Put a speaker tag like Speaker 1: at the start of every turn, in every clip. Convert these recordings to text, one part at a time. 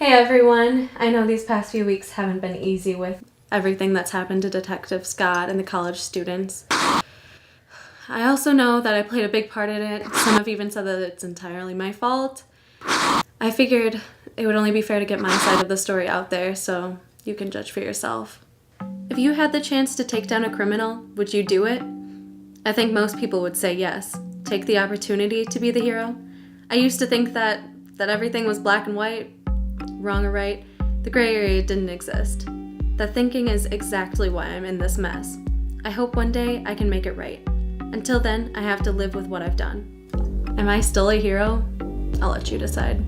Speaker 1: Hey everyone! I know these past few weeks haven't been easy with everything that's happened to Detective Scott and the college students. I also know that I played a big part in it. Some have even said that it's entirely my fault. I figured it would only be fair to get my side of the story out there so you can judge for yourself. If you had the chance to take down a criminal, would you do it? I think most people would say yes. Take the opportunity to be the hero. I used to think that everything was black and white, wrong or right. The gray area didn't exist. That thinking is exactly why I'm in this mess. I hope one day I can make it right. Until then, I have to live with what I've done. Am I still a hero? I'll let you decide.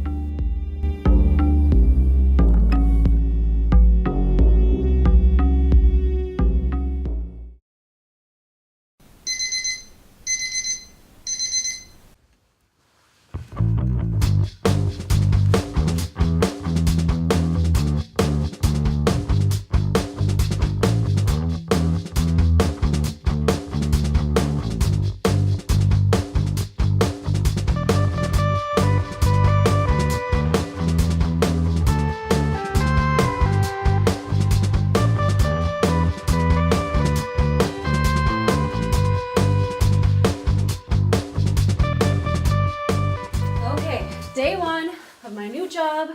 Speaker 1: Day one of my new job.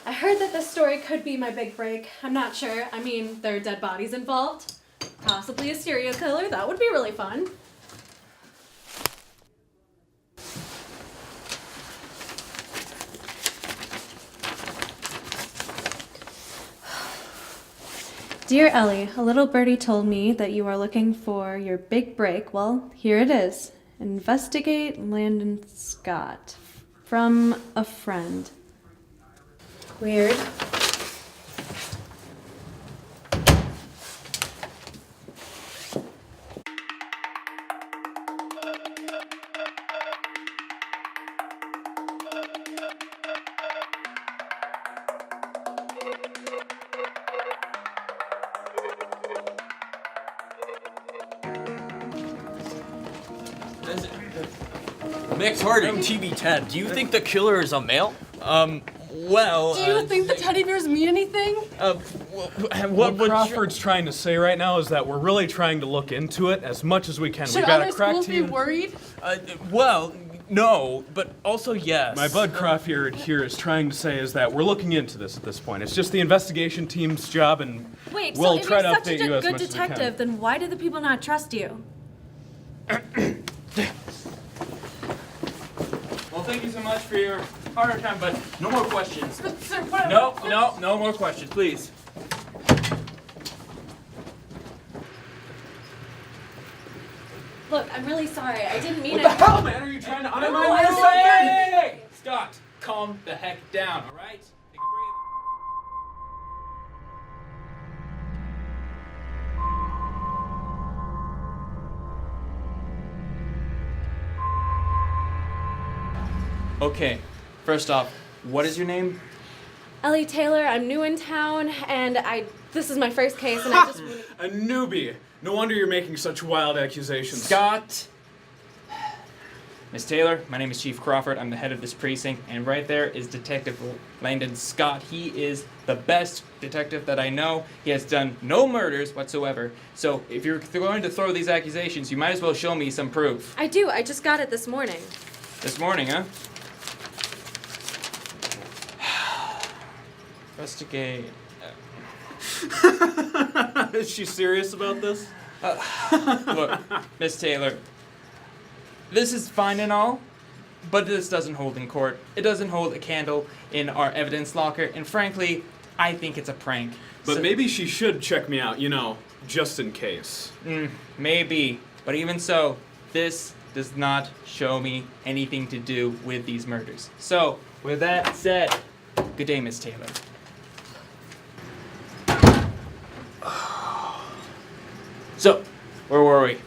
Speaker 1: I heard that this story could be my big break. I'm not sure. I mean, there are dead bodies involved. Possibly a serial killer. That would be really fun. Dear Ellie, a little birdie told me that you are looking for your big break. Well, here it is. Investigate Landon Scott. From a friend. Weird.
Speaker 2: Max Harding, TV10. Do you think the killer is a male? Well.
Speaker 3: Do you think the teddy bears mean anything?
Speaker 4: What Crawford's trying to say right now is that we're really trying to look into it as much as we can.
Speaker 3: Should
Speaker 4: We've got
Speaker 3: other
Speaker 4: a crack
Speaker 3: schools
Speaker 4: team.
Speaker 3: be worried?
Speaker 2: Well, no, but also yes.
Speaker 4: My Bud Crawford here is trying to say is that we're looking into this at this point. It's just the investigation team's job, and
Speaker 1: Wait,
Speaker 4: we'll
Speaker 1: so if
Speaker 4: try
Speaker 1: you're
Speaker 4: to
Speaker 1: such
Speaker 4: update
Speaker 1: a
Speaker 4: you as
Speaker 1: good
Speaker 4: much as we
Speaker 1: detective,
Speaker 4: can.
Speaker 1: then why do the people not trust you?
Speaker 5: Well, thank you so much for your hard time, but no more questions.
Speaker 3: But, sir, what?
Speaker 5: No more questions, please.
Speaker 1: Look, I'm really sorry. I didn't mean
Speaker 5: What
Speaker 1: it.
Speaker 5: the hell, man? Are you trying to undermine
Speaker 1: I
Speaker 5: my
Speaker 1: don't
Speaker 5: say? Scott, calm the heck down, all right? Take a breather. Okay, first off, what is your name?
Speaker 1: Ellie Taylor, I'm new in town, and this is my first case, and I just really...
Speaker 4: A newbie. No wonder you're making such wild accusations.
Speaker 5: Scott. Miss Taylor, my name is Chief Crawford. I'm the head of this precinct, and right there is Detective Landon Scott. He is the best detective that I know. He has done no murders whatsoever. So if you're going to throw these accusations, you might as well show me some proof.
Speaker 1: I do. I just got it this morning.
Speaker 5: This morning, huh? Investigate.
Speaker 4: Is she serious about this?
Speaker 5: Look, Miss Taylor, this is fine and all, but this doesn't hold in court. It doesn't hold a candle in our evidence locker, and frankly, I think it's a prank.
Speaker 4: But
Speaker 5: So-
Speaker 4: maybe she should check me out, just in case.
Speaker 5: Maybe, but even so, this does not show me anything to do with these murders. So, with that said, good day, Miss Taylor. So, where were we?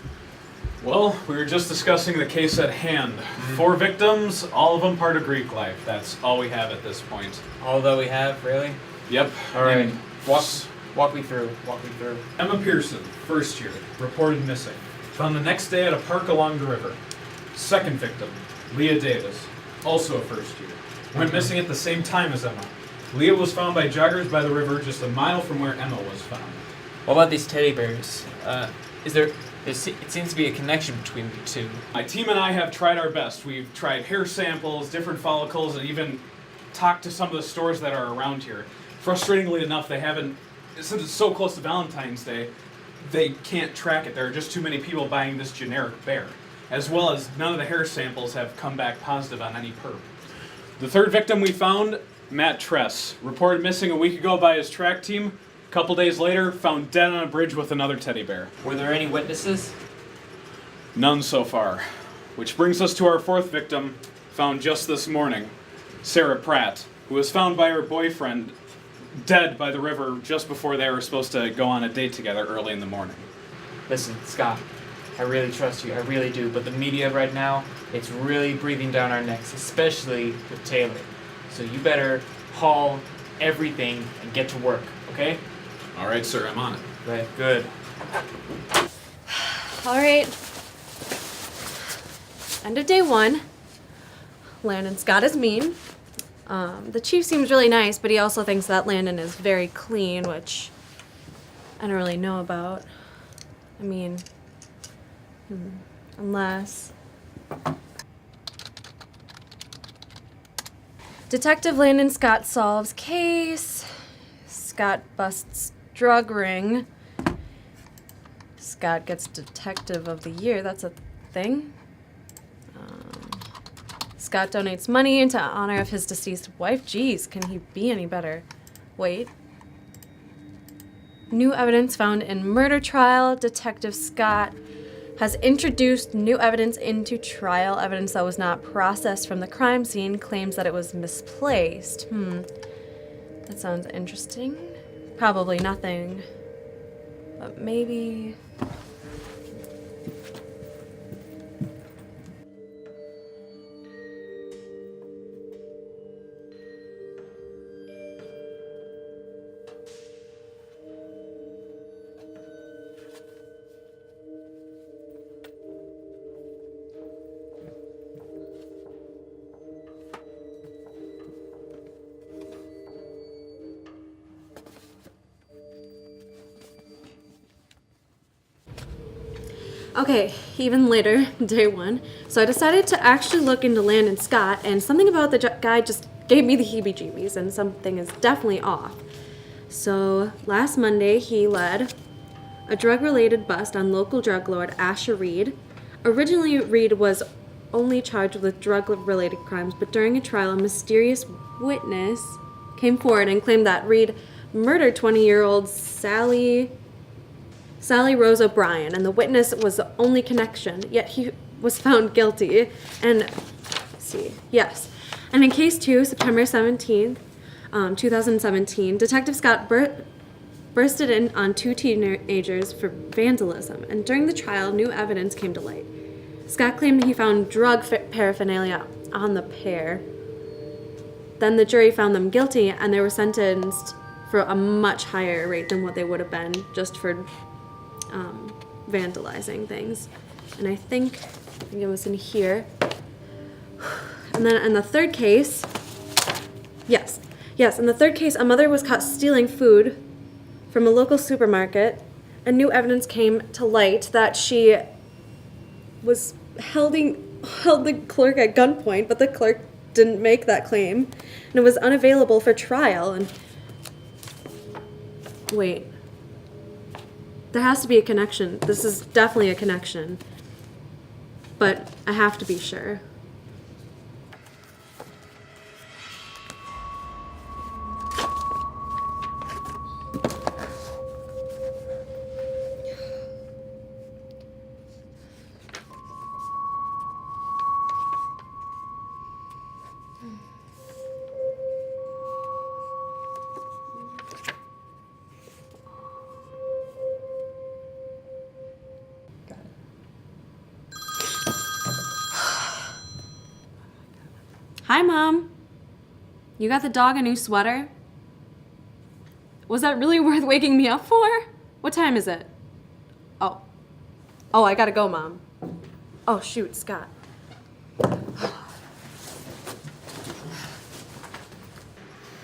Speaker 4: Well, we were just discussing the case at hand. 4 victims, all of them part of Greek life. That's all we have at this point.
Speaker 5: All that we have, really?
Speaker 4: Yep.
Speaker 5: All right.
Speaker 4: And
Speaker 5: Walk me through.
Speaker 4: Emma Pearson, first year, reported missing. Found the next day at a park along the river. Second victim, Leah Davis, also a first year. Went missing at the same time as Emma. Leah was found by joggers by the river just a mile from where Emma was found.
Speaker 5: What about these teddy bears? It seems to be a connection between the two.
Speaker 4: My team and I have tried our best. We've tried hair samples, different follicles, and even talked to some of the stores that are around here. Frustratingly enough, they haven't, since it's so close to Valentine's Day, they can't track it. There are just too many people buying this generic bear, as well as none of the hair samples have come back positive on any perp. The third victim we found, Matt Tress, reported missing a week ago by his track team. A couple days later, found dead on a bridge with another teddy bear.
Speaker 5: Were there any witnesses?
Speaker 4: None so far. Which brings us to our fourth victim, found just this morning, Sarah Pratt, who was found by her boyfriend dead by the river just before they were supposed to go on a date together early in the morning.
Speaker 5: Listen, Scott, I really trust you, I really do, but the media right now, it's really breathing down our necks, especially with Taylor. So you better haul everything and get to work, okay?
Speaker 4: All right, sir, I'm on it.
Speaker 5: Right, good.
Speaker 1: All right. End of day 1. Landon Scott is mean. The chief seems really nice, but he also thinks that Landon is very clean, which I don't really know about. I mean, unless... Detective Landon Scott solves case. Scott busts drug ring. Scott gets Detective of the Year. That's a thing. Scott donates money into honor of his deceased wife. Jeez, can he be any better? Wait. New evidence found in murder trial. Detective Scott has introduced new evidence into trial. Evidence that was not processed from the crime scene, claims that it was misplaced. That sounds interesting. Probably nothing. But maybe... Okay, even later, day 1. So I decided to actually look into Landon Scott, and something about the guy just gave me the heebie-jeebies, and something is definitely off. So last Monday, he led a drug-related bust on local drug lord Asher Reed. Originally, Reed was only charged with drug-related crimes, but during a trial, a mysterious witness came forward and claimed that Reed murdered 20-year-old Sally Rose O'Brien, and the witness was the only connection, yet he was found guilty. And, And in case 2, September 17th, 2017, Detective Scott bursted in on 2 teenagers for vandalism, and during the trial, new evidence came to light. Scott claimed he found drug paraphernalia on the pair. Then the jury found them guilty, and they were sentenced for a much higher rate than what they would have been just for vandalizing things. And I think it was in here. And then in the third case, in the third case, a mother was caught stealing food from a local supermarket, and new evidence came to light that she was held the clerk at gunpoint, but the clerk didn't make that claim, and it was unavailable for trial. And wait. There has to be a connection. This is definitely a connection. But I have to be sure. Hi, Mom. You got the dog a new sweater? Was that really worth waking me up for? What time is it? Oh, I gotta go, Mom. Oh, shoot, Scott.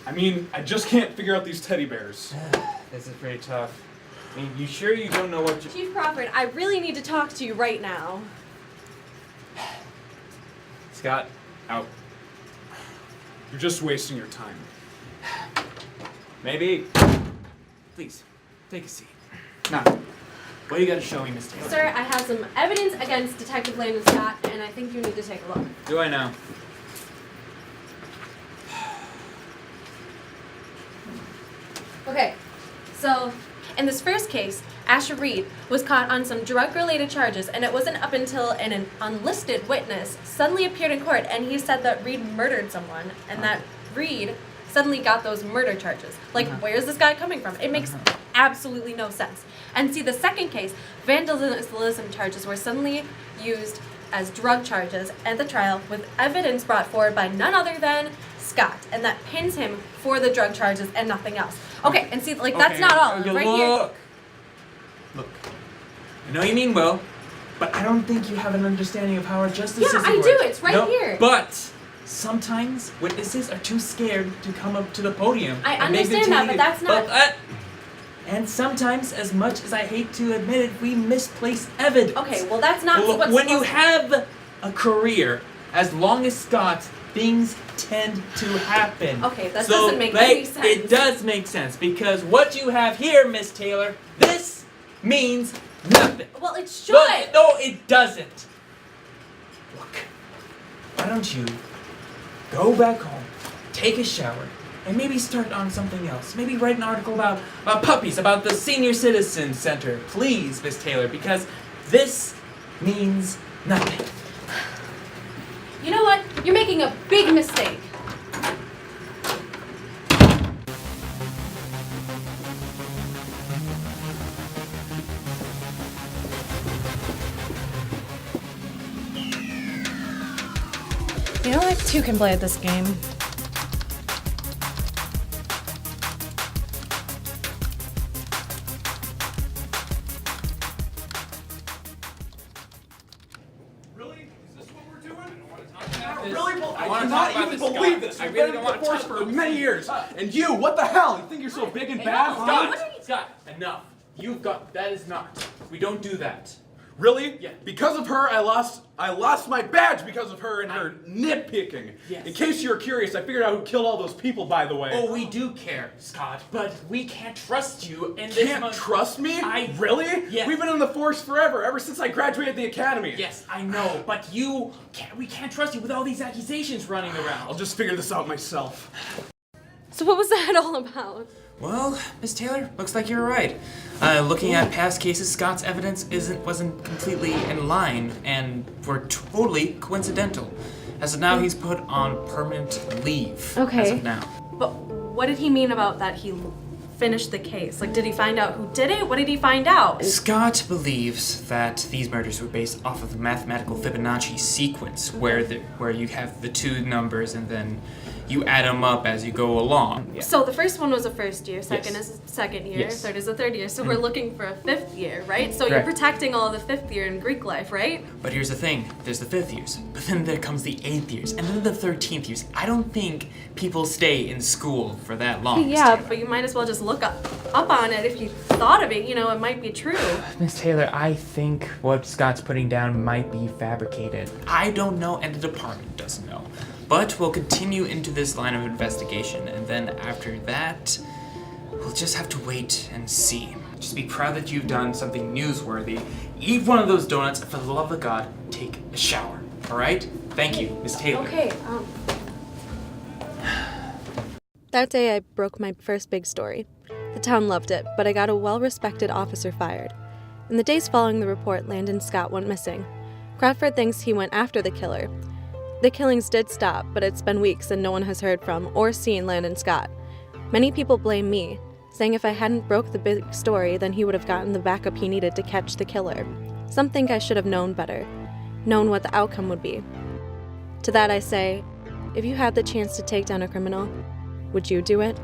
Speaker 4: I mean, I just can't figure out these teddy bears.
Speaker 5: This is pretty tough. I mean, you sure you don't know what you...
Speaker 1: Chief Crawford, I really need to talk to you right now.
Speaker 5: Scott, out.
Speaker 4: You're just wasting your time.
Speaker 5: Maybe. Please, take a seat. Now, what do you got to show me, Miss Taylor?
Speaker 1: Sir, I have some evidence against Detective Landon Scott, and I think you need to take a look.
Speaker 5: Do I now?
Speaker 1: Okay, so in this first case, Asher Reed was caught on some drug-related charges, and it wasn't up until an unlisted witness suddenly appeared in court, and he said that Reed murdered someone, and that Reed suddenly got those murder charges. Like, where's this guy coming from? It makes absolutely no sense. And see, the second case, vandalism charges were suddenly used as drug charges at the trial, with evidence brought forward by none other than Scott, and that pins him for the drug charges and nothing else. Okay, and see, like, that's not all.
Speaker 5: Okay,
Speaker 1: Right
Speaker 5: look. Look. I know you mean well, but I don't think you have an understanding of how our justice
Speaker 1: Yeah,
Speaker 5: system
Speaker 1: I
Speaker 5: works.
Speaker 1: do. It's right
Speaker 5: No,
Speaker 1: here.
Speaker 5: But sometimes witnesses are too scared to come up to the podium.
Speaker 1: I
Speaker 5: and make their
Speaker 1: understand that,
Speaker 5: take.
Speaker 1: but that's not-
Speaker 5: And sometimes, as much as I hate to admit it, we misplace evidence.
Speaker 1: here. Okay, well, that's not
Speaker 5: Well,
Speaker 1: what's
Speaker 5: when you
Speaker 1: supposed to-
Speaker 5: have a career as long as Scott's, things tend to happen.
Speaker 1: Okay, that
Speaker 5: So,
Speaker 1: doesn't make
Speaker 5: like,
Speaker 1: any sense.
Speaker 5: It does make sense because what you have here, Miss Taylor, this means nothing.
Speaker 1: Well, it should.
Speaker 5: No, it doesn't. Look, why don't you go back home, take a shower, and maybe start on something else. Maybe write an article about puppies, about the Senior Citizen Center. Please, Miss Taylor, because this means nothing.
Speaker 1: You know what? You're making a big mistake.
Speaker 3: You know, like two can play at this game.
Speaker 4: Really? Is this what we're doing?
Speaker 5: I
Speaker 4: I
Speaker 5: wanna
Speaker 4: cannot
Speaker 5: talk about
Speaker 4: even
Speaker 5: this,
Speaker 4: believe
Speaker 5: Scott.
Speaker 4: this.
Speaker 5: I
Speaker 4: You've
Speaker 5: really
Speaker 4: been
Speaker 5: don't
Speaker 4: in the
Speaker 5: wanna
Speaker 4: force
Speaker 5: talk
Speaker 4: for
Speaker 5: about
Speaker 4: many
Speaker 5: this.
Speaker 4: years. And you, what the hell? You think you're so big and bad? huh?
Speaker 5: Scott, enough. You've got, that is not. We don't do that.
Speaker 4: Really?
Speaker 5: Yeah.
Speaker 4: Because of her, I lost my badge because of her and her nitpicking.
Speaker 5: Yes.
Speaker 4: In case you were curious, I figured out who killed all those people, by the way.
Speaker 5: Oh, we do care, Scott, but we can't trust you in this
Speaker 4: Can't trust me? Really?
Speaker 5: Yes.
Speaker 4: We've been in the force forever, ever since I graduated the academy.
Speaker 5: Yes, I know, but we can't trust you with all these accusations running
Speaker 4: I'll
Speaker 5: around.
Speaker 4: just figure this out myself.
Speaker 1: So what was that all about?
Speaker 5: Well, Miss Taylor, looks like you're right. Looking at past cases, Scott's evidence wasn't completely in line and were totally coincidental. As of now, he's put on permanent leave.
Speaker 1: Okay.
Speaker 5: As of now.
Speaker 1: But what did he mean about that he finished the case? Like, did he find out who did it? What did he find out?
Speaker 5: Scott believes that these murders were based off of the mathematical Fibonacci sequence, where you have the two numbers and then you add them up as you go along. Yeah.
Speaker 1: So the first one was a first year, second
Speaker 5: Yes.
Speaker 1: is a second year,
Speaker 5: Yes.
Speaker 1: third is a third year. So we're looking for a fifth year, right? So
Speaker 5: Correct.
Speaker 1: you're protecting all of the fifth year in Greek life, right?
Speaker 5: But here's the thing, there's the 5th years, but then there comes the 8th years, and then the 13th years. I don't think people stay in school for that long. Miss
Speaker 1: Yeah,
Speaker 5: Taylor.
Speaker 1: but you might as well just look up on it if you thought of it. You know, it might be true.
Speaker 5: Miss Taylor, I think what Scott's putting down might be fabricated. I don't know, and the department doesn't know. But we'll continue into this line of investigation, and then after that, we'll just have to wait and see. Just be proud that you've done something newsworthy. Eat one of those donuts, and for the love of God, take a shower. All right? Thank you, Miss Taylor.
Speaker 1: Okay, That day I broke my first big story. The town loved it, but I got a well-respected officer fired. In the days following the report, Landon Scott went missing. Crawford thinks he went after the killer. The killings did stop, but it's been weeks and no one has heard from or seen Landon Scott. Many people blame me, saying if I hadn't broke the big story, then he would have gotten the backup he needed to catch the killer. Some think I should have known better, known what the outcome would be. To that I say, if you had the chance to take down a criminal, would you do it?